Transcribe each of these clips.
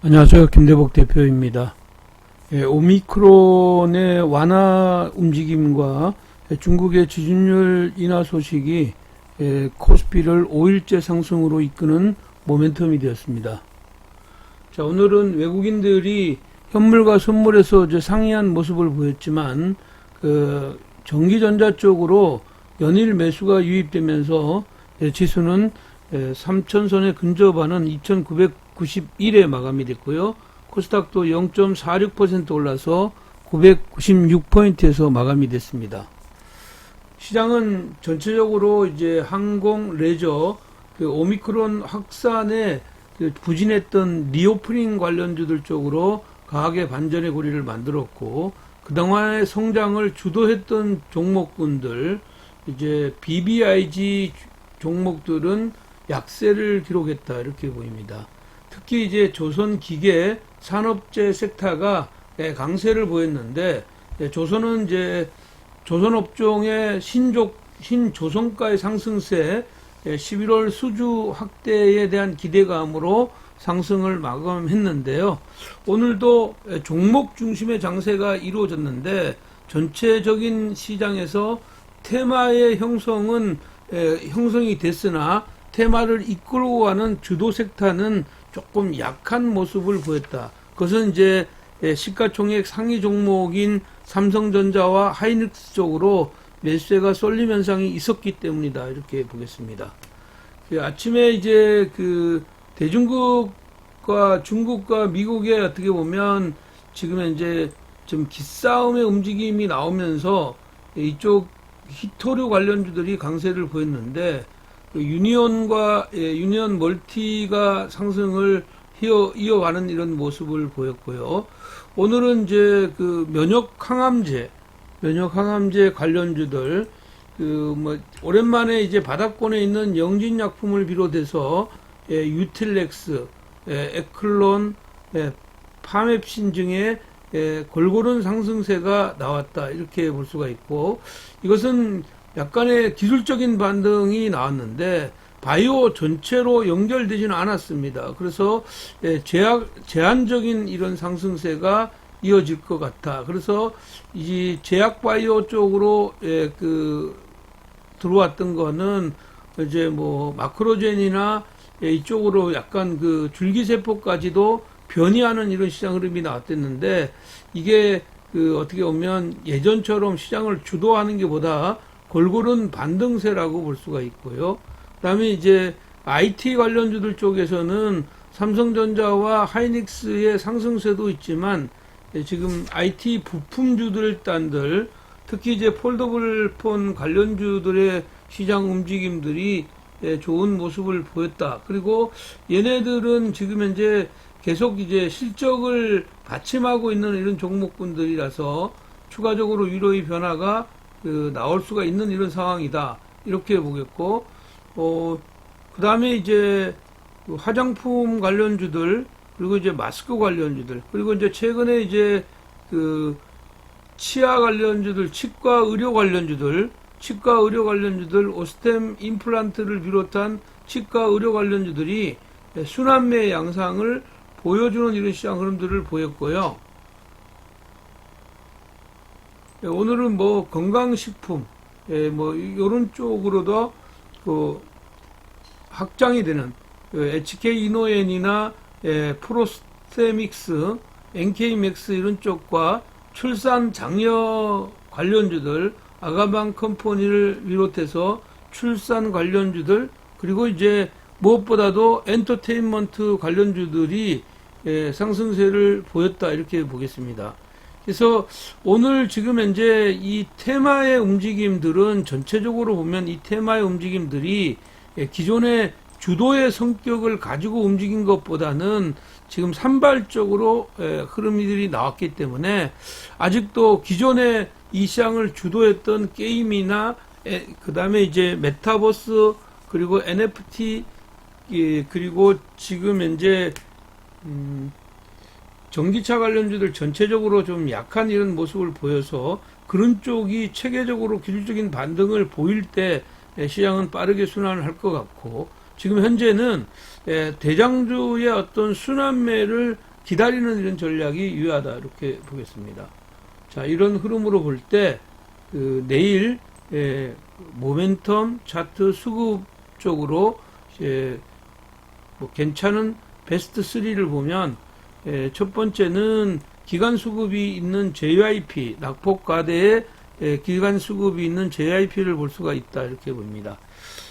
안녕하세요. 김대복 대표입니다. 오미크론의 완화 움직임과 중국의 지준율 인하 소식이 코스피를 5일째 상승으로 이끄는 모멘텀이 되었습니다. 자, 오늘은 외국인들이 현물과 선물에서 이제 상이한 모습을 보였지만 전기전자 쪽으로 연일 매수가 유입되면서 지수는 3,000선에 근접하는 2,991에 마감이 됐고요. 코스닥도 0.46% 올라서 996포인트에서 마감이 됐습니다. 시장은 전체적으로 이제 항공, 레저, 오미크론 확산에 부진했던 리오프닝 관련주들 쪽으로 강하게 반전의 고리를 만들었고, 그동안의 성장을 주도했던 종목군들, 이제 BBIG 종목들은 약세를 기록했다, 이렇게 보입니다. 특히 이제 조선기계 산업재 섹터가 강세를 보였는데, 조선은 이제 조선업종의 신조선가의 상승세, 11월 수주 확대에 대한 기대감으로 상승을 마감했는데요. 오늘도 종목 중심의 장세가 이루어졌는데, 전체적인 시장에서 테마의 형성이 됐으나 테마를 이끌고 가는 주도 섹터는 조금 약한 모습을 보였다. 그것은 이제 시가총액 상위 종목인 삼성전자와 하이닉스 쪽으로 매수세가 쏠림 현상이 있었기 때문이다, 이렇게 보겠습니다. 아침에 이제 대중국과 중국과 미국의 어떻게 보면 지금 이제 좀 기싸움의 움직임이 나오면서 이쪽 히토류 관련주들이 강세를 보였는데, 유니온 멀티가 상승을 이어가는 이런 모습을 보였고요. 오늘은 이제 면역 항암제 관련주들, 오랜만에 이제 바닥권에 있는 영진약품을 비롯해서 유틸렉스, 에클론, 파맵신 등의 골고른 상승세가 나왔다, 이렇게 볼 수가 있고, 이것은 약간의 기술적인 반등이 나왔는데 바이오 전체로 연결되지는 않았습니다. 그래서 제한적인 이런 상승세가 이어질 것 같아. 그래서 이 제약 바이오 쪽으로 들어왔던 거는 이제 마크로젠이나 이쪽으로 약간 줄기세포까지도 변이하는 이런 시장 흐름이 나왔댔는데, 이게 어떻게 보면 예전처럼 시장을 주도하는 게 보다 골고른 반등세라고 볼 수가 있고요. 그 다음에 이제 IT 관련주들 쪽에서는 삼성전자와 하이닉스의 상승세도 있지만, 지금 IT 부품주들 단들, 특히 이제 폴더블 폰 관련주들의 시장 움직임들이 좋은 모습을 보였다. 그리고 얘네들은 지금 현재 계속 이제 실적을 받침하고 있는 이런 종목군들이라서 추가적으로 위로의 변화가 나올 수가 있는 이런 상황이다, 이렇게 보겠고, 그 다음에 이제 화장품 관련주들, 그리고 이제 마스크 관련주들, 그리고 이제 최근에 이제 치아 관련주들, 치과 의료 관련주들, 오스템 임플란트를 비롯한 치과 의료 관련주들이 순환매 양상을 보여주는 이런 시장 흐름들을 보였고요. 오늘은 건강식품, 이런 쪽으로도 확장이 되는 HK 이노엔이나 프로스테믹스, NK맥스 이런 쪽과 출산 장려 관련주들, 아가방 컴퍼니를 비롯해서 출산 관련주들, 그리고 이제 무엇보다도 엔터테인먼트 관련주들이 상승세를 보였다, 이렇게 보겠습니다. 그래서 오늘 지금 현재 이 테마의 움직임들은 전체적으로 보면 이 테마의 움직임들이 기존의 주도의 성격을 가지고 움직인 것보다는 지금 산발적으로 흐름들이 나왔기 때문에, 아직도 기존의 이 시장을 주도했던 게임이나 그 다음에 이제 메타버스, 그리고 NFT, 그리고 지금 현재 전기차 관련주들 전체적으로 좀 약한 이런 모습을 보여서, 그런 쪽이 체계적으로 기술적인 반등을 보일 때 시장은 빠르게 순환을 할 것 같고, 지금 현재는 대장주의 어떤 순환매를 기다리는 이런 전략이 유효하다 이렇게 보겠습니다. 자, 이런 흐름으로 볼 때 내일 모멘텀 차트 수급 쪽으로 뭐 괜찮은 베스트 3를 보면 첫 번째는 기간 수급이 있는 JYP 낙폭과대의 기간 수급이 있는 JYP를 볼 수가 있다 이렇게 봅니다.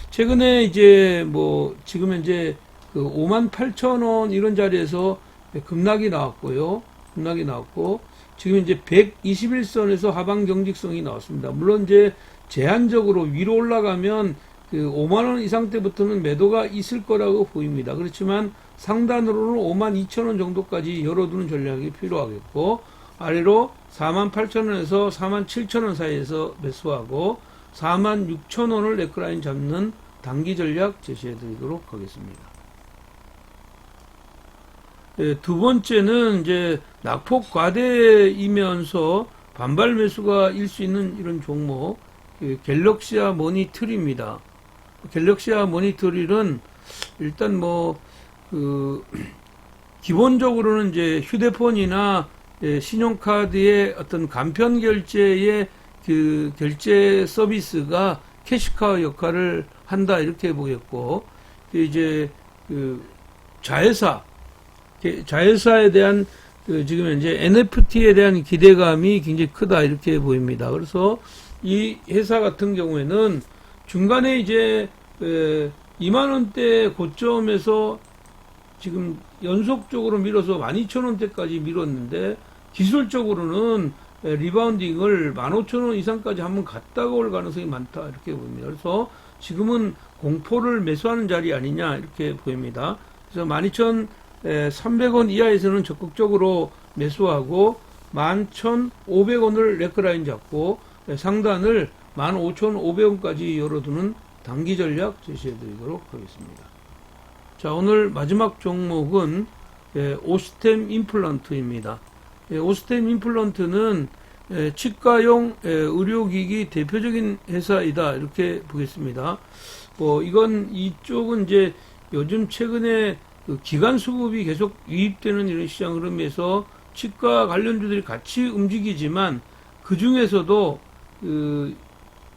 최근에 이제 뭐 지금 현재 58,000원 이런 자리에서 급락이 나왔고요. 급락이 나왔고 지금 이제 121선에서 하방 경직성이 나왔습니다. 물론 이제 제한적으로 위로 올라가면 5만원 이상 때부터는 매도가 있을 거라고 보입니다. 그렇지만 상단으로는 52,000원 정도까지 열어두는 전략이 필요하겠고, 아래로 48,000원에서 47,000원 사이에서 매수하고 46,000원을 네크라인 잡는 단기 전략 제시해 드리도록 하겠습니다. 두 번째는 이제 낙폭 과대이면서 반발 매수가 일 수 있는 이런 종목, 갤럭시아 머니트리입니다. 갤럭시아 머니트리는 일단 뭐 기본적으로는 이제 휴대폰이나 신용카드의 어떤 간편 결제의 결제 서비스가 캐시카우 역할을 한다 이렇게 보겠고, 이제 자회사에 대한 지금 현재 NFT에 대한 기대감이 굉장히 크다 이렇게 보입니다. 그래서 이 회사 같은 경우에는 중간에 이제 2만원대 고점에서 지금 연속적으로 밀어서 12,000원대까지 밀었는데, 기술적으로는 리바운딩을 15,000원 이상까지 한번 갔다가 올 가능성이 많다 이렇게 보입니다. 그래서 지금은 공포를 매수하는 자리 아니냐 이렇게 보입니다. 그래서 12,300원 이하에서는 적극적으로 매수하고 11,500원을 레크라인 잡고 상단을 15,500원까지 열어두는 단기 전략 제시해 드리도록 하겠습니다. 자, 오늘 마지막 종목은 오스템 임플란트입니다. 오스템 임플란트는 치과용 의료기기 대표적인 회사이다 이렇게 보겠습니다. 이쪽은 이제 요즘 최근에 기간 수급이 계속 유입되는 이런 시장 흐름에서 치과 관련주들이 같이 움직이지만, 그 중에서도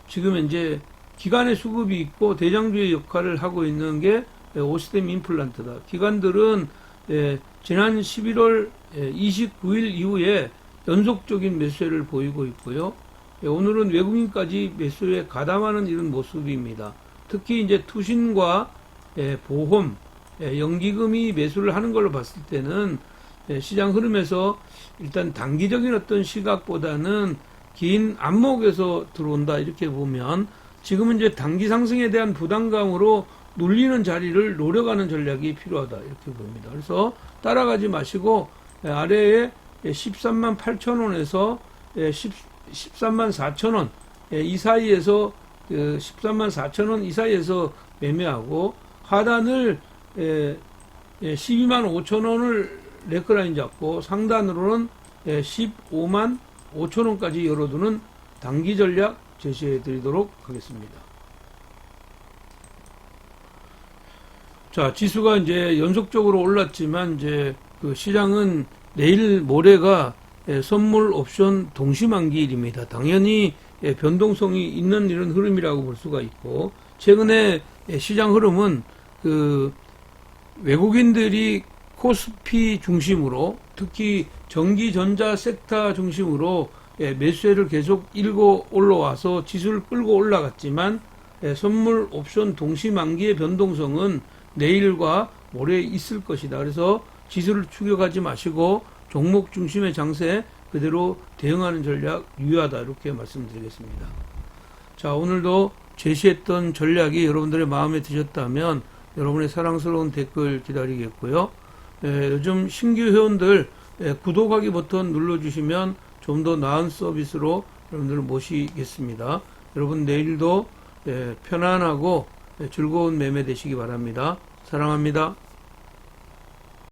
지금 이제 기간의 수급이 있고 대장주의 역할을 하고 있는 게 오스템 임플란트다. 기관들은 지난 11월 29일 이후에 연속적인 매수세를 보이고 있고요. 오늘은 외국인까지 매수에 가담하는 이런 모습입니다. 특히 이제 투신과 보험, 연기금이 매수를 하는 걸로 봤을 때는 시장 흐름에서 일단 단기적인 어떤 시각보다는 긴 안목에서 들어온다 이렇게 보면, 지금은 이제 단기 상승에 대한 부담감으로 눌리는 자리를 노려가는 전략이 필요하다 이렇게 보입니다. 그래서 따라가지 마시고 아래에 13만 8천원에서 13만 4천원 이 사이에서 13만 4천원 이 사이에서 매매하고, 하단을 12만 5천원을 레크라인 잡고 상단으로는 15만 5천원까지 열어두는 단기 전략 제시해 드리도록 하겠습니다. 자, 지수가 이제 연속적으로 올랐지만 이제 시장은 내일 모레가 선물 옵션 동시만기일입니다. 당연히 변동성이 있는 이런 흐름이라고 볼 수가 있고, 최근에 시장 흐름은 외국인들이 코스피 중심으로, 특히 전기 전자 섹터 중심으로 매수세를 계속 일고 올라와서 지수를 끌고 올라갔지만, 선물 옵션 동시만기의 변동성은 내일과 모레 있을 것이다. 그래서 지수를 추격하지 마시고 종목 중심의 장세 그대로 대응하는 전략 유효하다 이렇게 말씀드리겠습니다. 자, 오늘도 제시했던 전략이 여러분들의 마음에 드셨다면 여러분의 사랑스러운 댓글 기다리겠고요. 요즘 신규 회원들 구독하기 버튼 눌러주시면 좀 더 나은 서비스로 여러분들을 모시겠습니다. 여러분 내일도 편안하고 즐거운 매매 되시기 바랍니다. 사랑합니다.